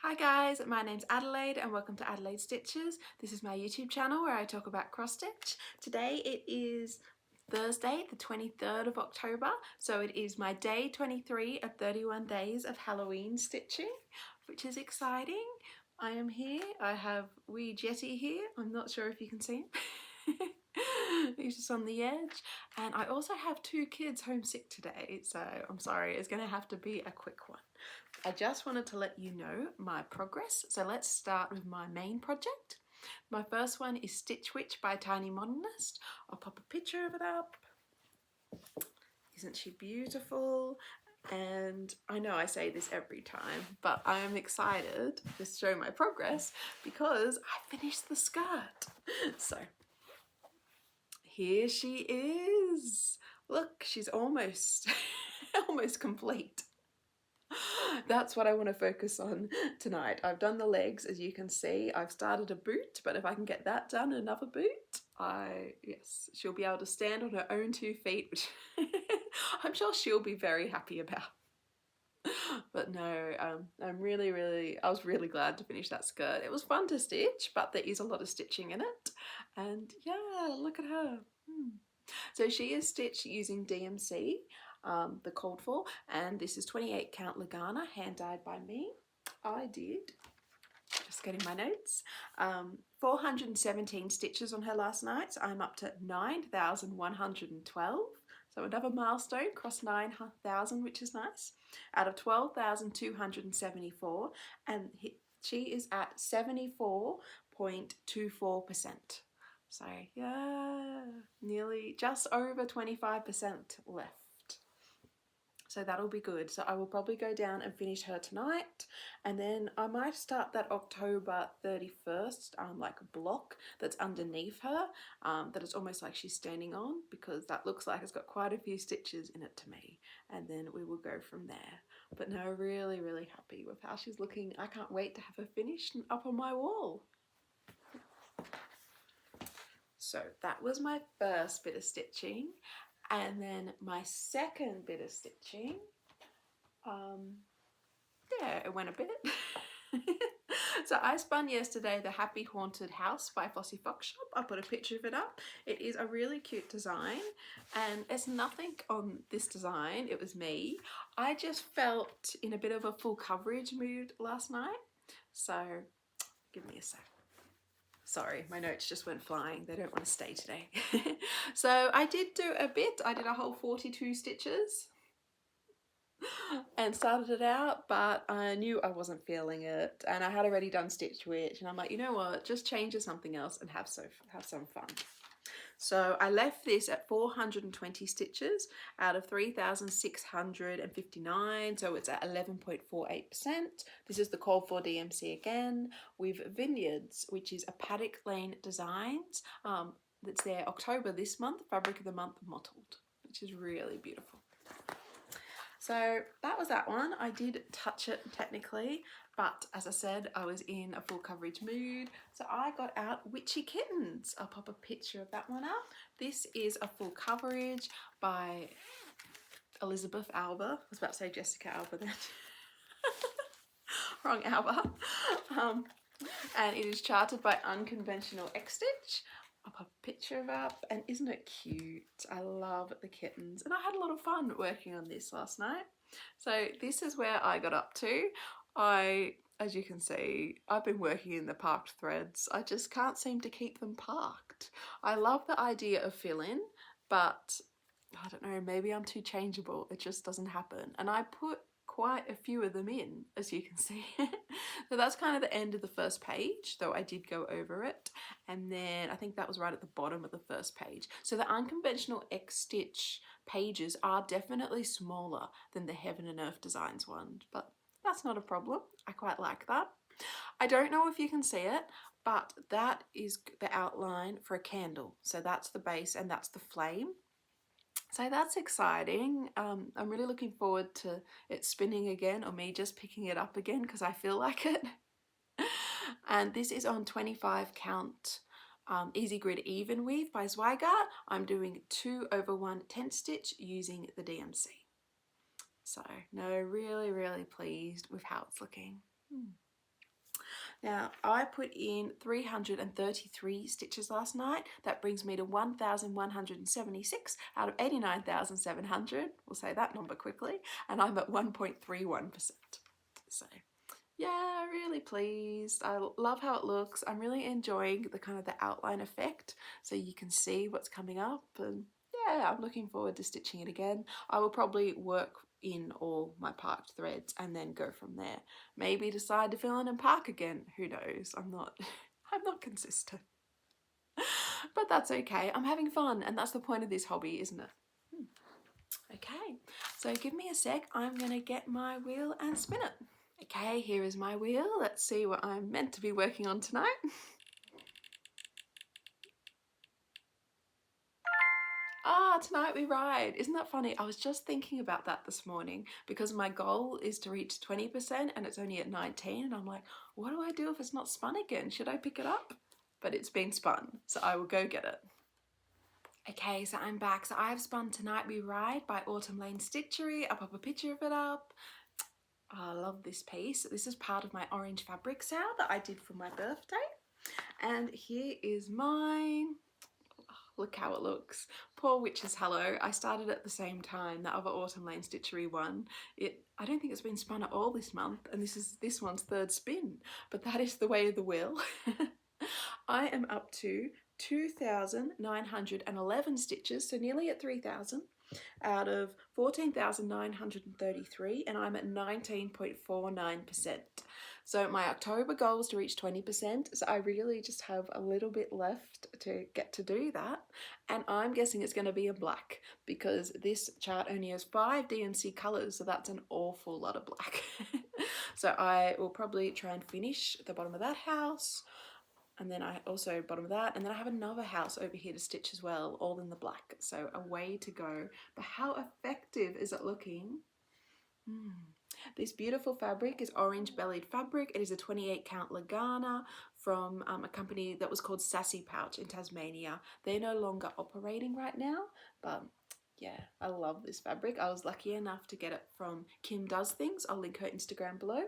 Hi guys, my name's Adelaide and welcome to Adelaide Stitches. This is my YouTube channel where I talk about cross stitch. Today it is Thursday the 23rd of October, so it is my day 23 of 31 days of Halloween stitching, which is exciting. I am here, I have wee Jetty here, I'm not sure if you can see him. He's just on the edge, and I also have two kids homesick today, so I'm sorry, it's going to have to be a quick one. I just wanted to let you know my progress, so let's start with my main project. My first one is Stitch Witch by Tiny Modernist. I'll pop a picture of it up. Isn't she beautiful? And I know I say this every time, but I am excited to show my progress because I finished the skirt. So here she is. Look, she's almost almost complete. That's what I want to focus on tonight. I've done the legs, as you can see. I've started a boot, but if I can get that done, another boot, yes, she'll be able to stand on her own 2 feet, which I'm sure she'll be very happy about. But no, I was really glad to finish that skirt. It was fun to stitch, but there is a lot of stitching in it. And yeah, look at her. So she is stitched using DMC, the called for, and this is 28 count Lugana, hand dyed by me. I did, just getting my notes, 417 stitches on her last night, so I'm up to 9,112. So another milestone, crossed 9,000, which is nice, out of 12,274, and she is at 74.24%. So yeah, nearly just over 25% left. So that'll be good. So I will probably go down and finish her tonight, and then I might start that October 31st like a block that's underneath her, that it's almost like she's standing on, because that looks like it's got quite a few stitches in it to me, and then we will go from there. But no, really happy with how she's looking. I can't wait to have her finished and up on my wall. So that was my first bit of stitching, and then my second bit of stitching, yeah, it went a bit. So I spun yesterday the Happy Haunted House by Flossy Fox Shop. I put a picture of it up. It is a really cute design, and it's nothing on this design, it was me. I just felt in a bit of a full coverage mood last night, so give me a sec. Sorry, my notes just went flying. They don't want to stay today. So I did do a bit. I did a whole 42 stitches and started it out, but I knew I wasn't feeling it, and I had already done Stitch Witch, and I'm like, you know what, just change to something else and have some fun. So I left this at 420 stitches out of 3,659, so it's at 11.48%. This is the call for DMC again, with Vineyards, which is a Paddock Lane Designs. That's their October this month, Fabric of the Month Mottled, which is really beautiful. So that was that one. I did touch it technically, but as I said, I was in a full coverage mood, so I got out Witchy Kittens. I'll pop a picture of that one up. This is a full coverage by Elizabeth Alba. I was about to say Jessica Alba then. Wrong Alba. And it is charted by Unconventional X Stitch. I'll pop a picture of up, and isn't it cute? I love the kittens, and I had a lot of fun working on this last night. So this is where I got up to. As you can see, I've been working in the parked threads. I just can't seem to keep them parked. I love the idea of fill-in, but I don't know, maybe I'm too changeable. It just doesn't happen. And I put quite a few of them in, as you can see. So that's kind of the end of the first page, though I did go over it, and then I think that was right at the bottom of the first page. So the Unconventional X Stitch pages are definitely smaller than the Heaven and Earth Designs one, but that's not a problem. I quite like that. I don't know if you can see it, but that is the outline for a candle. So that's the base and that's the flame. So that's exciting. I'm really looking forward to it spinning again, or me just picking it up again because I feel like it. And this is on 25 count Easy Grid Even Weave by Zweigart. I'm doing 2/1 tent stitch using the DMC. So no, really pleased with how it's looking. Now, I put in 333 stitches last night. That brings me to 1,176 out of 89,700. We'll say that number quickly. And I'm at 1.31%. So, yeah, really pleased. I love how it looks. I'm really enjoying the kind of the outline effect so you can see what's coming up. And yeah, I'm looking forward to stitching it again. I will probably work in all my parked threads and then go from there. Maybe decide to fill in and park again. Who knows? I'm not consistent. But that's okay. I'm having fun, and that's the point of this hobby, isn't it? Okay, so give me a sec. I'm gonna get my wheel and spin it. Okay, here is my wheel. Let's see what I'm meant to be working on tonight. Tonight we ride. Isn't that funny? I was just thinking about that this morning because my goal is to reach 20% and it's only at 19, and I'm like, what do I do if it's not spun again? Should I pick it up? But it's been spun, so I will go get it. Okay, so I'm back. So I have spun Tonight We Ride by Autumn Lane Stitchery. I'll pop a picture of it up. Oh, I love this piece. This is part of my orange fabric sale that I did for my birthday. And here is mine. Look how it looks. Poor Witch's Hallow. I started at the same time, the other Autumn Lane Stitchery one. I don't think it's been spun at all this month, and this one's third spin, but that is the way of the wheel. I am up to 2,911 stitches, so nearly at 3,000 out of 14,933, and I'm at 19.49%. So my October goal is to reach 20%, so I really just have a little bit left to get to do that, and I'm guessing it's going to be in black because this chart only has 5 DMC colours, so that's an awful lot of black. So I will probably try and finish the bottom of that house, and then I also bottom of that, and then I have another house over here to stitch as well, all in the black, so a way to go. But how effective is it looking? This beautiful fabric is orange bellied fabric. It is a 28 count Lugana from a company that was called Sassy Pouch in Tasmania. They're no longer operating right now, but yeah, I love this fabric. I was lucky enough to get it from Kim Does Things. I'll link her Instagram below.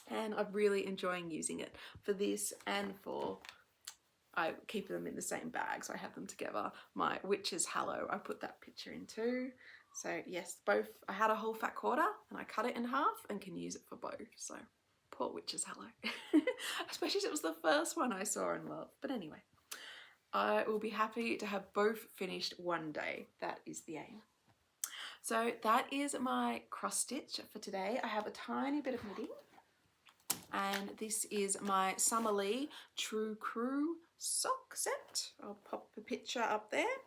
And I'm really enjoying using it for this and for, I keep them in the same bag, so I have them together. My Witch's Hallow, I put that picture in too. So yes, both, I had a whole fat quarter and I cut it in half and can use it for both. So poor Witch's Hallow. Especially as it was the first one I saw and loved. But anyway, I will be happy to have both finished one day. That is the aim. So that is my cross stitch for today. I have a tiny bit of knitting. And this is my Summerlee True Crew sock set. I'll pop a picture up there.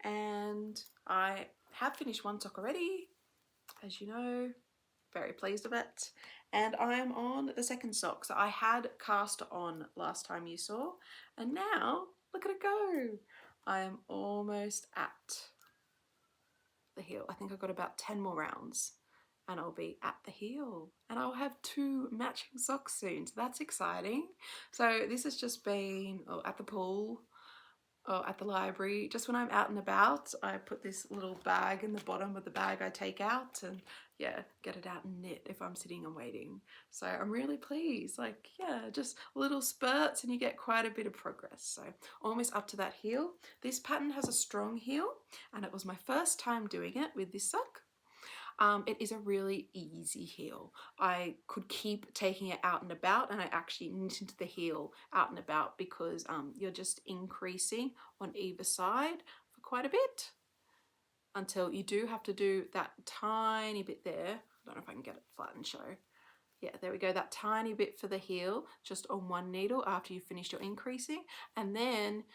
And I have finished one sock already, as you know, very pleased with it. And I'm on the second sock. So I had cast on last time you saw, and now look at it go. I am almost at the heel. I think I've got about 10 more rounds and I'll be at the heel, and I'll have 2 matching socks soon, so that's exciting. So this has just been at the pool or at the library. Just when I'm out and about, I put this little bag in the bottom of the bag I take out, and yeah, get it out and knit if I'm sitting and waiting. So I'm really pleased. Like, yeah, just little spurts and you get quite a bit of progress. So almost up to that heel. This pattern has a strong heel, and it was my first time doing it with this sock. It is a really easy heel. I could keep taking it out and about, and I actually knit into the heel out and about because you're just increasing on either side for quite a bit until you do have to do that tiny bit there. I don't know if I can get it flat and show. Yeah, there we go, that tiny bit for the heel just on one needle after you've finished your increasing, and then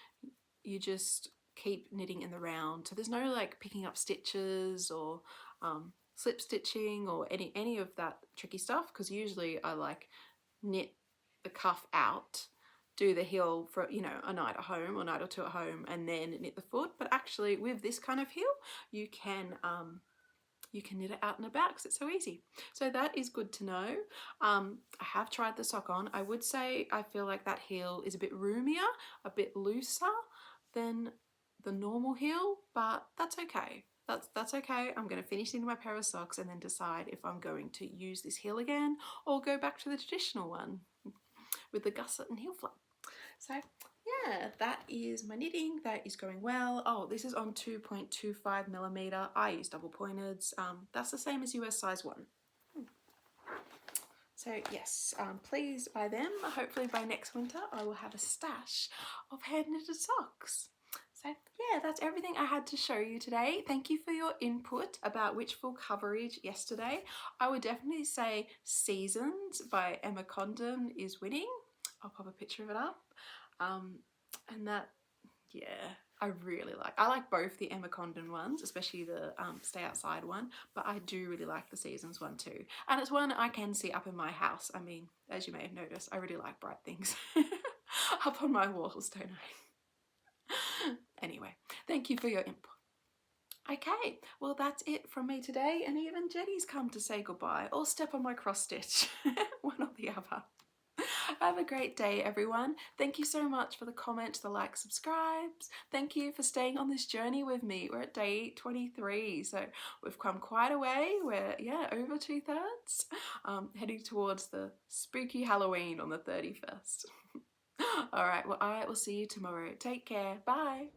you just keep knitting in the round. So there's no like picking up stitches or slip stitching or any of that tricky stuff, because usually I like knit the cuff out, do the heel for, you know, a night at home or a night or 2 at home, and then knit the foot. But actually with this kind of heel, you can knit it out and about because it's so easy. So that is good to know. I have tried the sock on. I would say I feel like that heel is a bit roomier, a bit looser than the normal heel, but that's okay. That's okay. I'm going to finish into my pair of socks and then decide if I'm going to use this heel again or go back to the traditional one. with the gusset and heel flap. So yeah, that is my knitting. That is going well. Oh, this is on 2.25mm. I use double pointeds. That's the same as US size 1. So yes, please buy them. Hopefully by next winter I will have a stash of hand knitted socks. So yeah, that's everything I had to show you today. Thank you for your input about Witchful coverage yesterday. I would definitely say Seasons by Emma Congdon is winning. I'll pop a picture of it up. And that, yeah, I like both the Emma Congdon ones, especially the Stay Outside one, but I do really like the Seasons one too. And it's one I can see up in my house. I mean, as you may have noticed, I really like bright things up on my walls, don't I? Anyway, thank you for your input. Okay, well that's it from me today, and even Jenny's come to say goodbye, or step on my cross stitch, one or the other. Have a great day, everyone. Thank you so much for the comments, the likes, subscribes. Thank you for staying on this journey with me. We're at day 23, so we've come quite a way. We're, yeah, over 2/3, heading towards the spooky Halloween on the 31st. All right, well, I will see you tomorrow. Take care. Bye.